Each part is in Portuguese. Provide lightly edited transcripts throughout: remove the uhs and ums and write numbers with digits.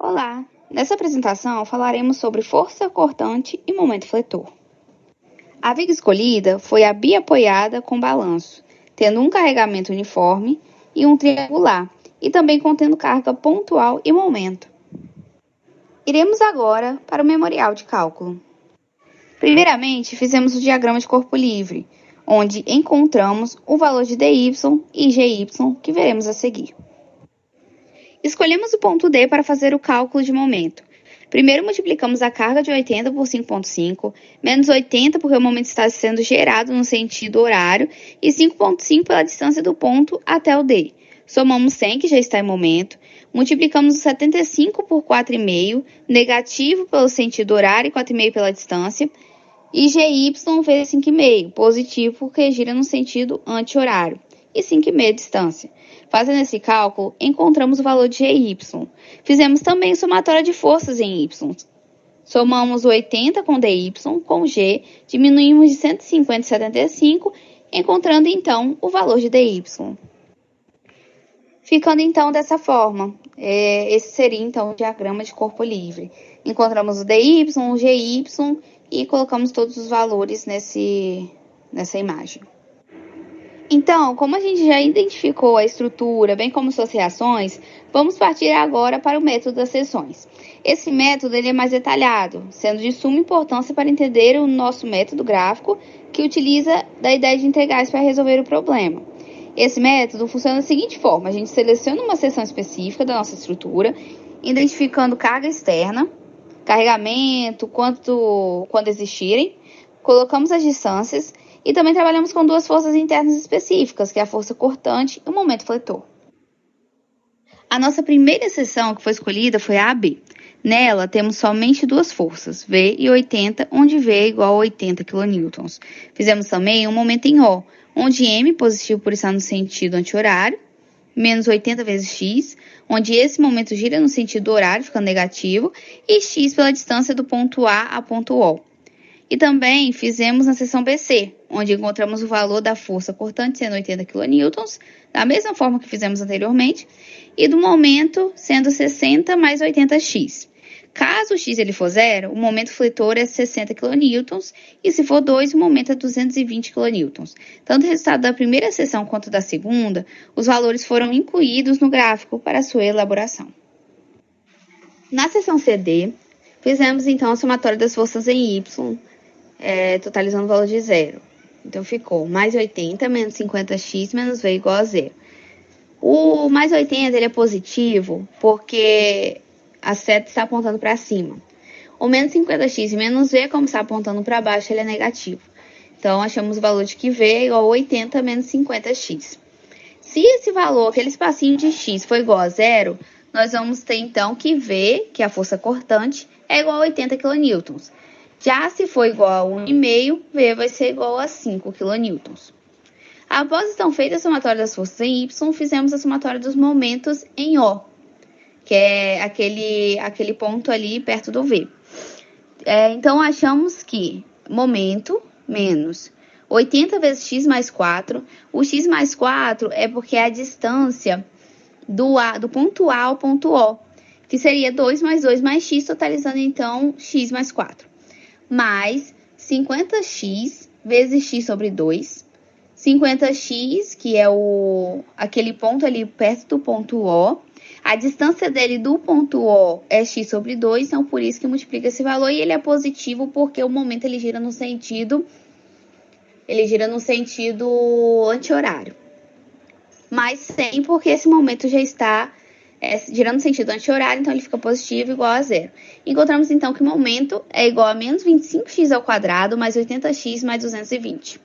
Olá! Nessa apresentação falaremos sobre força cortante e momento fletor. A viga escolhida foi a biapoiada com balanço, tendo um carregamento uniforme e um triangular, e também contendo carga pontual e momento. Iremos agora para o memorial de cálculo. Primeiramente, fizemos o diagrama de corpo livre, onde encontramos o valor de dy e gy que veremos a seguir. Escolhemos o ponto D para fazer o cálculo de momento. Primeiro multiplicamos a carga de 80 por 5,5, menos 80 porque o momento está sendo gerado no sentido horário, e 5,5 pela distância do ponto até o D. Somamos 100, que já está em momento, multiplicamos o 75 por 4,5, negativo pelo sentido horário e 4,5 pela distância, e GY vezes 5,5, positivo porque gira no sentido anti-horário, e 5,5 distância. Fazendo esse cálculo, encontramos o valor de GY. Fizemos também o somatório de forças em Y. Somamos o 80 com DY, com G, diminuímos de 150 e 75, encontrando então o valor de DY. Ficando então dessa forma, esse seria então o diagrama de corpo livre. Encontramos o DY, o GY e colocamos todos os valores nessa imagem. Então, como a gente já identificou a estrutura, bem como suas reações, vamos partir agora para o método das seções. Esse método ele é mais detalhado, sendo de suma importância para entender o nosso método gráfico, que utiliza da ideia de integrais para resolver o problema. Esse método funciona da seguinte forma: a gente seleciona uma seção específica da nossa estrutura, identificando carga externa, carregamento, quando existirem, colocamos as distâncias, e também trabalhamos com duas forças internas específicas, que é a força cortante e o momento fletor. A nossa primeira seção que foi escolhida foi a AB. Nela, temos somente duas forças, V e 80, onde V é igual a 80 kN. Fizemos também um momento em O, onde M, positivo por estar no sentido anti-horário, menos 80 vezes X, onde esse momento gira no sentido horário, ficando negativo, e X pela distância do ponto A a ponto O. E também fizemos na seção BC, onde encontramos o valor da força cortante sendo 80 kN, da mesma forma que fizemos anteriormente, e do momento sendo 60 mais 80x. Caso o x ele for 0, o momento fletor é 60 kN, e se for 2, o momento é 220 kN. Tanto o resultado da primeira seção quanto da segunda, os valores foram incluídos no gráfico para sua elaboração. Na seção CD, fizemos então a somatória das forças em Y, totalizando o valor de 0. Então, ficou mais 80 menos 50x menos V igual a 0. O mais 80 ele é positivo porque a seta está apontando para cima. O menos 50x e menos V, como está apontando para baixo, ele é negativo. Então, achamos o valor de que V é igual a 80 menos 50x. Se esse valor, aquele espacinho de x, for igual a 0, nós vamos ter então que V, que é a força cortante, é igual a 80 kN. Já se for igual a 1,5, V vai ser igual a 5 kN. Após então feita a somatória das forças em Y, fizemos a somatória dos momentos em O, que é aquele ponto ali perto do V. Então, achamos que momento menos 80 vezes x mais 4. O x mais 4 é porque é a distância do ponto A ao ponto O, que seria 2 mais 2 mais x, totalizando então x mais 4. Mais 50x vezes x sobre 2. 50x, que é aquele ponto ali perto do ponto O. A distância dele do ponto O é x sobre 2, então por isso que multiplica esse valor. E ele é positivo porque o momento ele gira no sentido anti-horário. Mais 100 porque esse momento já está girando no sentido anti-horário, então ele fica positivo igual a 0. Encontramos então que o momento é igual a menos 25x ao quadrado mais 80x mais 220.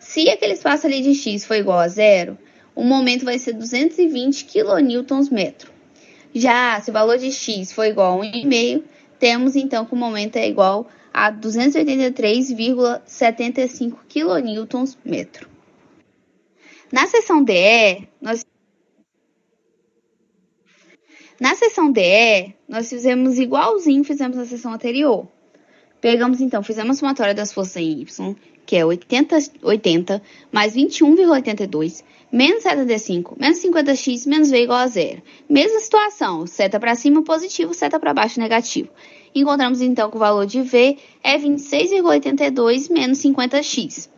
Se aquele espaço ali de x for igual a 0, o momento vai ser 220 kN/m. Já se o valor de x for igual a 1,5, temos então que o momento é igual a 283,75 kN/m. Na seção DE, nós fizemos igualzinho fizemos na seção anterior. Pegamos então, fizemos a somatória das forças em Y, que é 80 mais 21,82, menos 75, menos 50x, menos v igual a zero. Mesma situação, seta para cima positivo, seta para baixo negativo. Encontramos então que o valor de v é 26,82 menos 50x.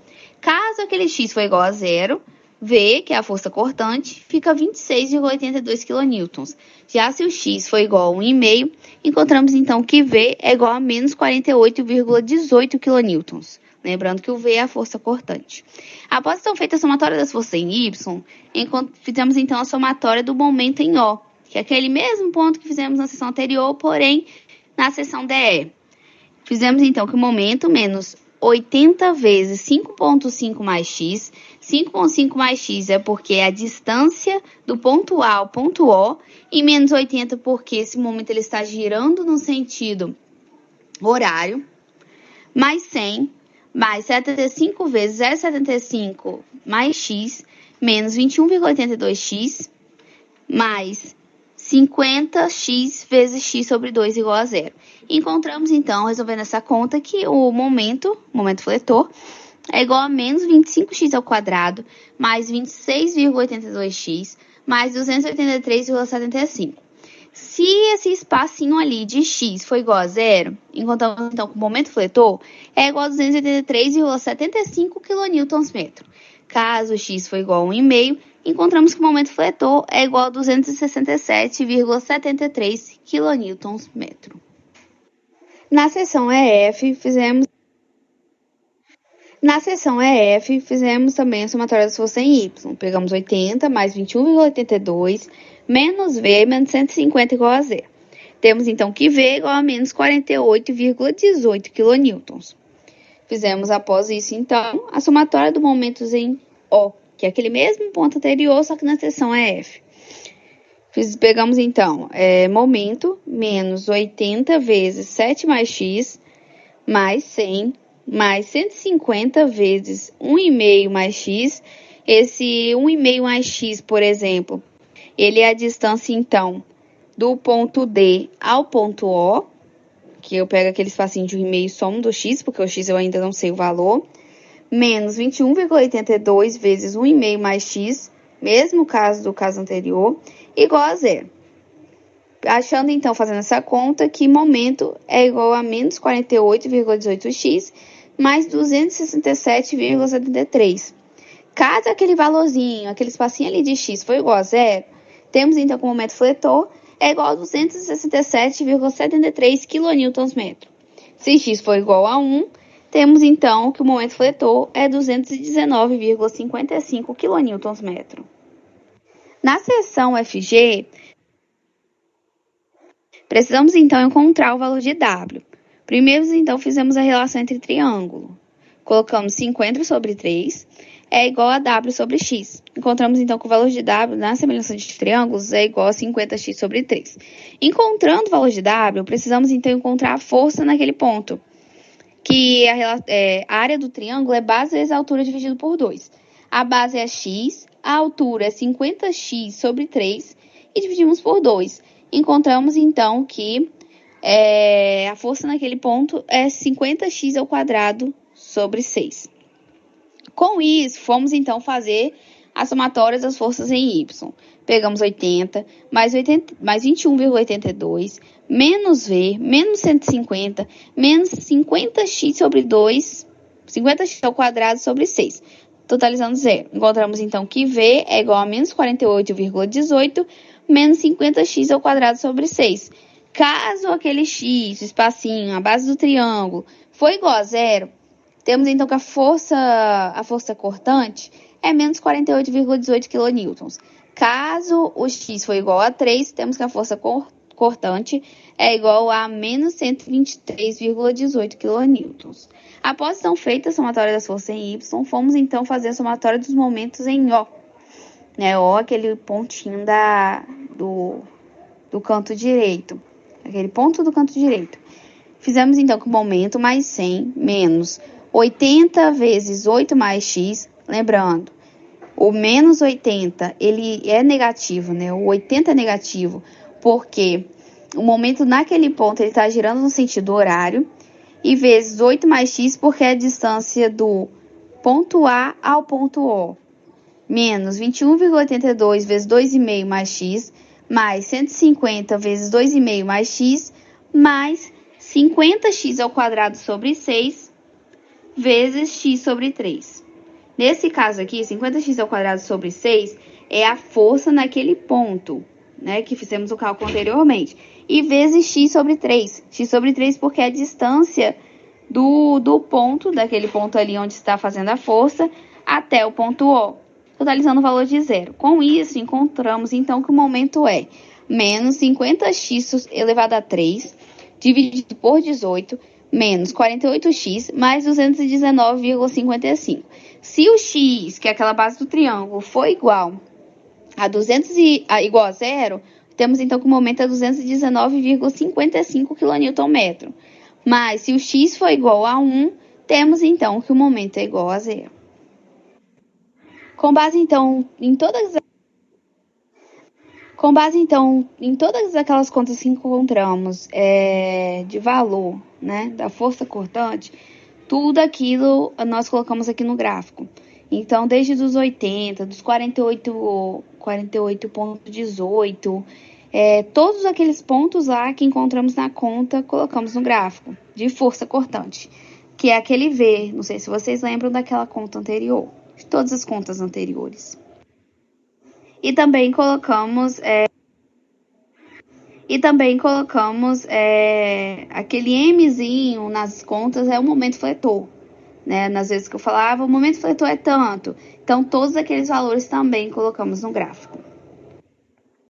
Caso aquele x for igual a zero, V, que é a força cortante, fica 26,82 kN. Já se o x for igual a 1,5, encontramos então que V é igual a menos 48,18 kN. Lembrando que o V é a força cortante. Após então feita a somatória das forças em Y, fizemos então a somatória do momento em O, que é aquele mesmo ponto que fizemos na seção anterior, porém na seção DE. Fizemos então que o momento menos 80 vezes 5,5 mais x. 5,5 mais x é porque é a distância do ponto A ao ponto O, e menos 80 porque esse momento ele está girando no sentido horário, mais 100, mais 75 vezes 0,75 mais x, menos 21,82x, mais 50x vezes x sobre 2 igual a zero. Encontramos, então, resolvendo essa conta, que o momento fletor, é igual a menos 25x ao quadrado, mais 26,82x, mais 283,75. Se esse espacinho ali de x for igual a zero, encontramos, então, que o momento fletor é igual a 283,75 kN/m. Caso x for igual a 1,5, encontramos que o momento fletor é igual a 267,73 kN/m. Na seção EF, fizemos também a somatória das forças em Y. Pegamos 80 mais 21,82 menos V menos 150 igual a zero. Temos, então, que V é igual a menos 48,18 kN. Fizemos, após isso, então, a somatória do momentos em O, que é aquele mesmo ponto anterior, só que na seção EF. Pegamos, então, momento menos 80 vezes 7 mais x, mais 100, mais 150 vezes 1,5 mais x. Esse 1,5 mais x, por exemplo, ele é a distância, então, do ponto D ao ponto O, que eu pego aquele espacinho de 1,5 e somo do x, porque o x eu ainda não sei o valor, menos 21,82 vezes 1,5 mais x, mesmo caso do caso anterior, igual a zero. Achando, então, fazendo essa conta, que momento é igual a menos 48,18x mais 267,73. Caso aquele valorzinho, aquele espacinho ali de x for igual a zero, temos, então, que o momento fletor é igual a 267,73 kN/m. Se x for igual a 1, temos, então, que o momento fletor é 219,55 kN/m. Na seção FG, precisamos, então, encontrar o valor de W. Primeiro, então, fizemos a relação entre triângulo. Colocamos 50 sobre 3 é igual a W sobre X. Encontramos, então, que o valor de W na semelhança de triângulos é igual a 50x sobre 3. Encontrando o valor de W, precisamos, então, encontrar a força naquele ponto, que a área do triângulo é base vezes a altura dividido por 2. A base é x, a altura é 50x sobre 3 e dividimos por 2. Encontramos, então, que a força naquele ponto é 50x ao quadrado sobre 6. Com isso, fomos, então, fazer as somatórias das forças em Y. Pegamos 80, mais 21,82, menos V, menos 150, menos 50x sobre 2, 50x ao quadrado sobre 6. Totalizando zero. Encontramos, então, que V é igual a menos 48,18 menos 50x ao quadrado sobre 6. Caso aquele x, o espacinho, a base do triângulo, for igual a zero, temos, então, que a força cortante é menos 48,18 kN. Caso o x for igual a 3, temos que a força cortante é igual a menos 123,18 kN. Após, então, feita a somatória das forças em Y, fomos, então, fazer a somatória dos momentos em O. O, aquele pontinho do canto direito. Aquele ponto do canto direito. Fizemos, então, que o momento mais 100 menos 80 vezes 8 mais x. Lembrando, o menos 80, ele é negativo, O 80 é negativo, porque o momento naquele ponto, ele está girando no sentido horário. e vezes 8 mais x, porque é a distância do ponto A ao ponto O, menos 21,82 vezes 2,5 mais x, mais 150 vezes 2,5 mais x, mais 50x ao quadrado sobre 6, vezes x sobre 3. Nesse caso aqui, 50x ao quadrado sobre 6 é a força naquele ponto, né, que fizemos o cálculo anteriormente. E vezes x sobre 3. X sobre 3 porque é a distância do ponto, daquele ponto ali onde está fazendo a força, até o ponto O, totalizando o valor de zero. Com isso, encontramos, então, que o momento é menos 50x elevado a 3, dividido por 18, menos 48x, mais 219,55. Se o x, que é aquela base do triângulo, for igual a igual a zero, temos então que o momento é 219,55 kN. Mas se o x for igual a 1, temos então que o momento é igual a zero. Com base então em todas aquelas contas que encontramos de valor, né, da força cortante, tudo aquilo nós colocamos aqui no gráfico. Então, desde os 80, dos 48,18, todos aqueles pontos lá que encontramos na conta, colocamos no gráfico de força cortante, que é aquele V. Não sei se vocês lembram daquela conta anterior, de todas as contas anteriores. E também colocamos aquele Mzinho nas contas, é o momento fletor, né? Nas vezes que eu falava, o momento fletor é tanto. Então, todos aqueles valores também colocamos no gráfico.